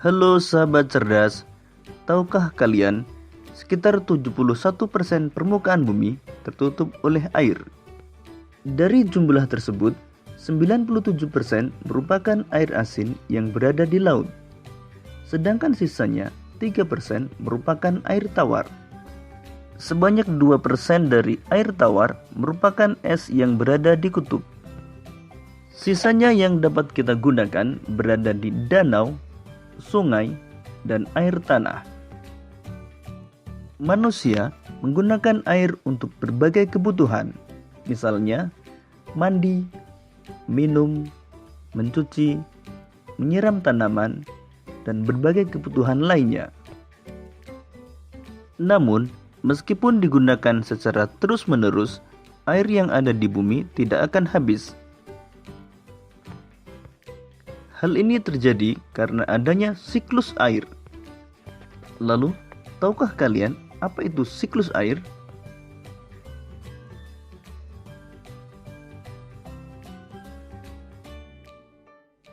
Halo sahabat cerdas, tahukah kalian sekitar 71% permukaan bumi tertutup oleh air. Dari jumlah tersebut, 97% merupakan air asin yang berada di laut. Sedangkan sisanya 3% merupakan air tawar. Sebanyak 2% dari air tawar merupakan es yang berada di kutub. Sisanya yang dapat kita gunakan berada di danau, sungai, dan air tanah. Manusia menggunakan air untuk berbagai kebutuhan, misalnya mandi, minum, mencuci, menyiram tanaman, dan berbagai kebutuhan lainnya. Namun, meskipun digunakan secara terus-menerus, air yang ada di bumi tidak akan habis. Hal ini terjadi karena adanya siklus air. Lalu, tahukah kalian apa itu siklus air?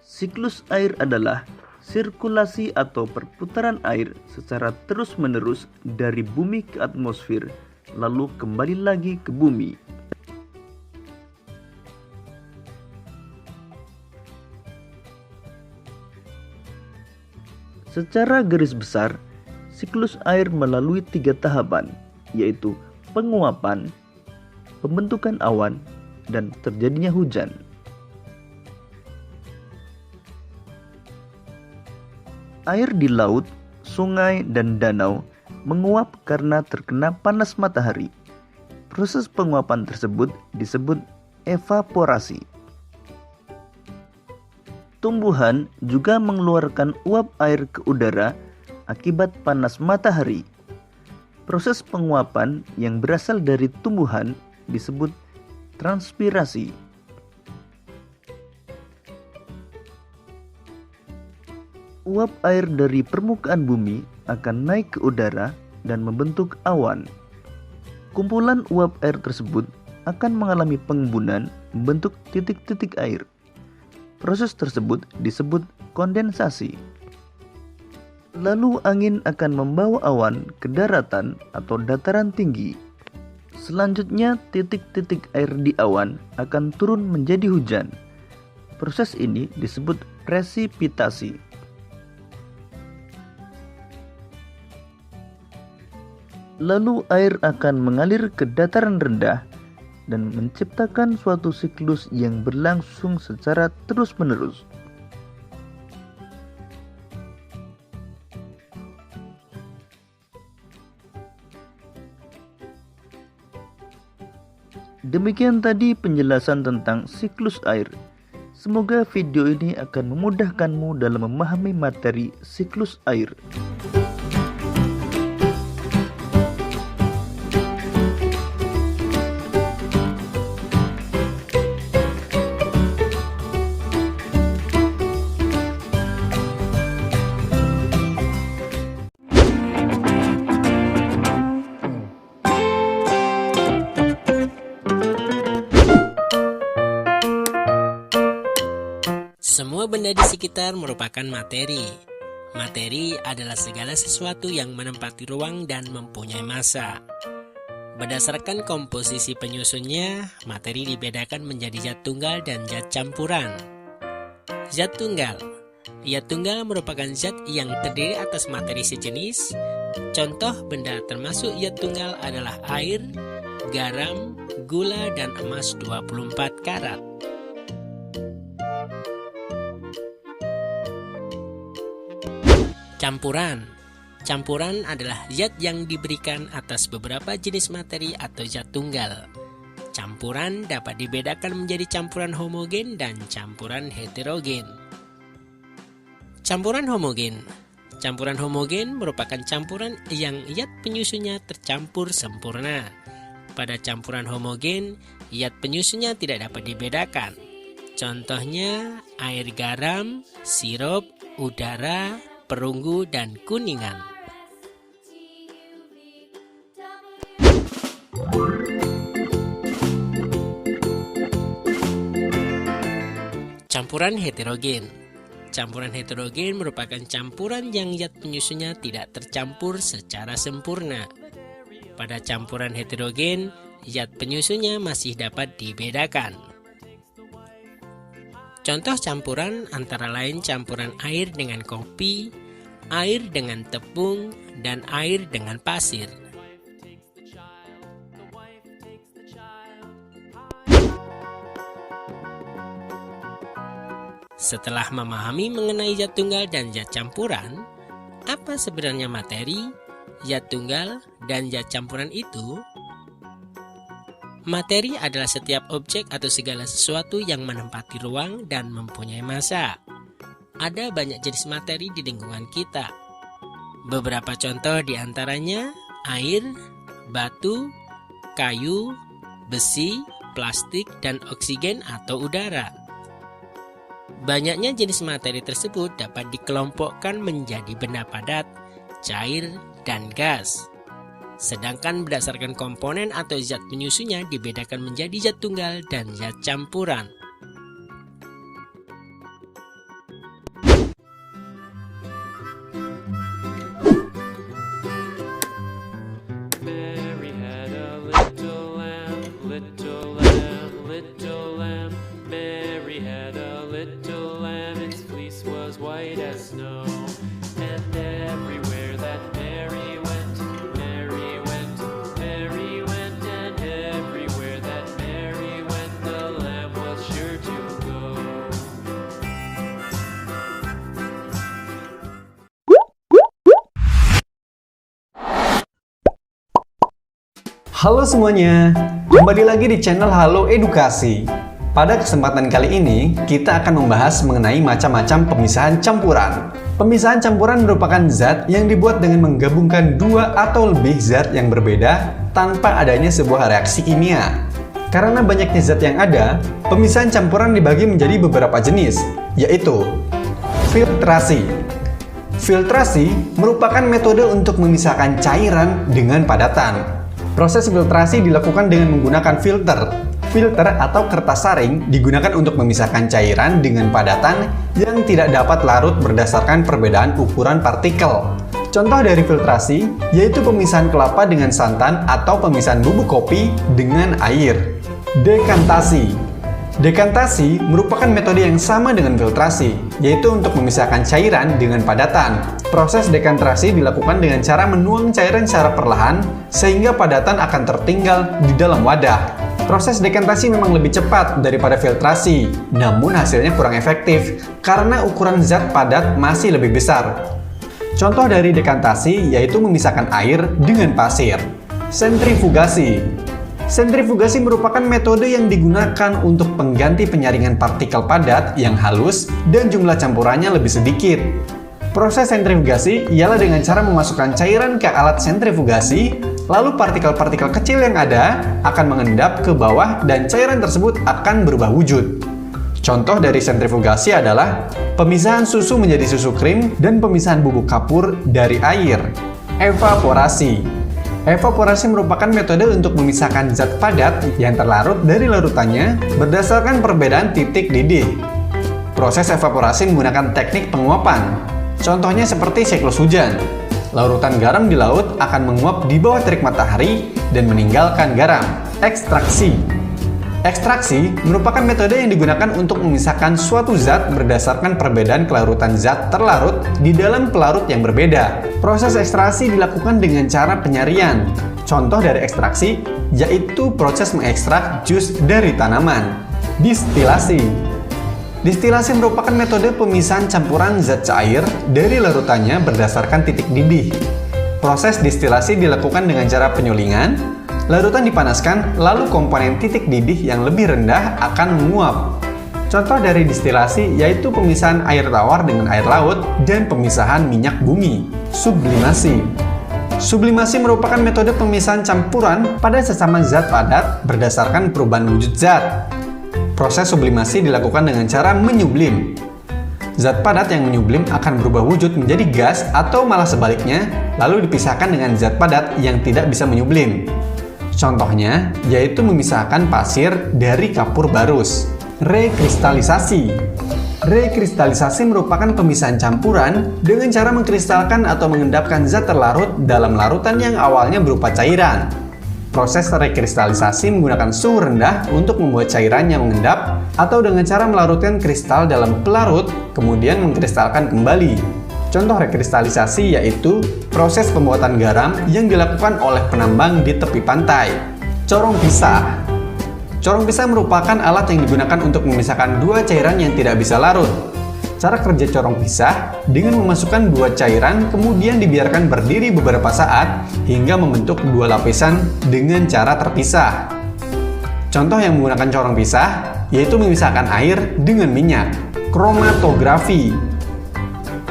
Siklus air adalah sirkulasi atau perputaran air secara terus-menerus dari bumi ke atmosfer, lalu kembali lagi ke bumi. Secara garis besar, siklus air melalui 3 tahapan, yaitu penguapan, pembentukan awan, dan terjadinya hujan. Air di laut, sungai, dan danau menguap karena terkena panas matahari. Proses penguapan tersebut disebut evaporasi. Tumbuhan juga mengeluarkan uap air ke udara akibat panas matahari. Proses penguapan yang berasal dari tumbuhan disebut transpirasi. Uap air dari permukaan bumi akan naik ke udara dan membentuk awan. Kumpulan uap air tersebut akan mengalami pengembunan membentuk titik-titik air. Proses tersebut disebut kondensasi. Lalu angin akan membawa awan ke daratan atau dataran tinggi. Selanjutnya titik-titik air di awan akan turun menjadi hujan. Proses ini disebut presipitasi. Lalu air akan mengalir ke dataran rendah dan menciptakan suatu siklus yang berlangsung secara terus-menerus. Demikian tadi penjelasan tentang siklus air. Semoga video ini akan memudahkanmu dalam memahami materi siklus air. Semua benda di sekitar merupakan materi. Materi adalah segala sesuatu yang menempati ruang dan mempunyai massa. Berdasarkan komposisi penyusunnya, materi dibedakan menjadi zat tunggal dan zat campuran. Zat tunggal. Zat tunggal merupakan zat yang terdiri atas materi sejenis. Contoh benda termasuk zat tunggal adalah air, garam, gula, dan emas 24 karat. Campuran. Campuran adalah zat yang diberikan atas beberapa jenis materi atau zat tunggal. Campuran dapat dibedakan menjadi campuran homogen dan campuran heterogen. Campuran homogen. Campuran homogen merupakan campuran yang zat penyusunnya tercampur sempurna. Pada campuran homogen, zat penyusunnya tidak dapat dibedakan. Contohnya air garam, sirup, udara, perunggu, dan kuningan. Campuran heterogen. campuran heterogen merupakan campuran yang zat penyusunnya tidak tercampur secara sempurna. Pada campuran heterogen, zat penyusunnya masih dapat dibedakan. Contoh campuran antara lain campuran air dengan kopi, air dengan tepung, dan air dengan pasir. Setelah memahami mengenai zat tunggal dan zat campuran, apa sebenarnya materi, zat tunggal, dan zat campuran itu? Materi adalah setiap objek atau segala sesuatu yang menempati ruang dan mempunyai massa. Ada banyak jenis materi di lingkungan kita. Beberapa contoh diantaranya air, batu, kayu, besi, plastik, dan oksigen atau udara. Banyaknya jenis materi tersebut dapat dikelompokkan menjadi benda padat, cair, dan gas. Sedangkan berdasarkan komponen atau zat penyusunnya dibedakan menjadi zat tunggal dan zat campuran. Mary had a little lamb, little lamb, little lamb. Mary had a little lamb, its fleece was white as snow. And everywhere that Mary went, Mary went, Mary went. And everywhere that Mary went, the lamb was sure to go. Halo semuanya, kembali lagi di channel Halo Edukasi. Pada kesempatan kali ini, kita akan membahas mengenai macam-macam pemisahan campuran. Pemisahan campuran merupakan zat yang dibuat dengan menggabungkan dua atau lebih zat yang berbeda tanpa adanya sebuah reaksi kimia. Karena banyaknya zat yang ada, pemisahan campuran dibagi menjadi beberapa jenis, yaitu filtrasi. Filtrasi merupakan metode untuk memisahkan cairan dengan padatan. Proses filtrasi dilakukan dengan menggunakan filter. Filter atau kertas saring digunakan untuk memisahkan cairan dengan padatan yang tidak dapat larut berdasarkan perbedaan ukuran partikel. Contoh dari filtrasi yaitu pemisahan kelapa dengan santan atau pemisahan bubuk kopi dengan air. Dekantasi. Dekantasi merupakan metode yang sama dengan filtrasi, yaitu untuk memisahkan cairan dengan padatan. Proses dekantasi dilakukan dengan cara menuang cairan secara perlahan, sehingga padatan akan tertinggal di dalam wadah. Proses dekantasi memang lebih cepat daripada filtrasi, namun hasilnya kurang efektif, karena ukuran zat padat masih lebih besar. Contoh dari dekantasi yaitu memisahkan air dengan pasir. Sentrifugasi. Sentrifugasi merupakan metode yang digunakan untuk pengganti penyaringan partikel padat yang halus dan jumlah campurannya lebih sedikit. Proses sentrifugasi ialah dengan cara memasukkan cairan ke alat sentrifugasi, lalu partikel-partikel kecil yang ada akan mengendap ke bawah dan cairan tersebut akan berubah wujud. Contoh dari sentrifugasi adalah pemisahan susu menjadi susu krim dan pemisahan bubuk kapur dari air. Evaporasi. Evaporasi merupakan metode untuk memisahkan zat padat yang terlarut dari larutannya berdasarkan perbedaan titik didih. Proses evaporasi menggunakan teknik penguapan. Contohnya seperti siklus hujan. Larutan garam di laut akan menguap di bawah terik matahari dan meninggalkan garam. Ekstraksi. Ekstraksi merupakan metode yang digunakan untuk memisahkan suatu zat berdasarkan perbedaan kelarutan zat terlarut di dalam pelarut yang berbeda. Proses ekstraksi dilakukan dengan cara penyarian. Contoh dari ekstraksi yaitu proses mengekstrak jus dari tanaman. Distilasi. Distilasi merupakan metode pemisahan campuran zat cair dari larutannya berdasarkan titik didih. Proses distilasi dilakukan dengan cara penyulingan. Larutan dipanaskan, lalu komponen titik didih yang lebih rendah akan menguap. Contoh dari distilasi yaitu pemisahan air tawar dengan air laut dan pemisahan minyak bumi. Sublimasi. Sublimasi merupakan metode pemisahan campuran pada sesama zat padat berdasarkan perubahan wujud zat. Proses sublimasi dilakukan dengan cara menyublim. Zat padat yang menyublim akan berubah wujud menjadi gas atau malah sebaliknya, lalu dipisahkan dengan zat padat yang tidak bisa menyublim. Contohnya yaitu memisahkan pasir dari kapur barus. Rekristalisasi. Rekristalisasi merupakan pemisahan campuran dengan cara mengkristalkan atau mengendapkan zat terlarut dalam larutan yang awalnya berupa cairan. Proses rekristalisasi menggunakan suhu rendah untuk membuat cairan yang mengendap atau dengan cara melarutkan kristal dalam pelarut, kemudian mengkristalkan kembali. Contoh rekristalisasi yaitu proses pembuatan garam yang dilakukan oleh penambang di tepi pantai. Corong pisah. Corong pisah merupakan alat yang digunakan untuk memisahkan dua cairan yang tidak bisa larut. Cara kerja corong pisah dengan memasukkan dua cairan kemudian dibiarkan berdiri beberapa saat hingga membentuk dua lapisan dengan cara terpisah. Contoh yang menggunakan corong pisah yaitu memisahkan air dengan minyak. Kromatografi.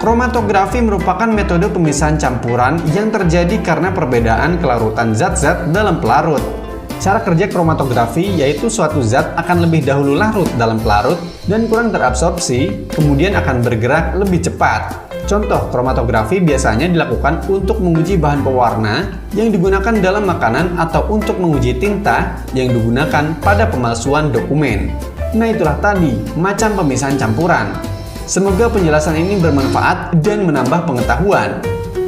Kromatografi merupakan metode pemisahan campuran yang terjadi karena perbedaan kelarutan zat-zat dalam pelarut. Cara kerja kromatografi yaitu suatu zat akan lebih dahulu larut dalam pelarut dan kurang terabsorpsi, kemudian akan bergerak lebih cepat. Contoh kromatografi biasanya dilakukan untuk menguji bahan pewarna yang digunakan dalam makanan atau untuk menguji tinta yang digunakan pada pemalsuan dokumen. Nah itulah tadi macam pemisahan campuran. Semoga penjelasan ini bermanfaat dan menambah pengetahuan.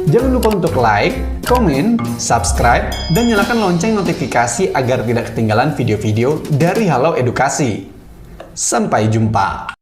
Jangan lupa untuk like, komen, subscribe, dan nyalakan lonceng notifikasi agar tidak ketinggalan video-video dari Halo Edukasi. Sampai jumpa!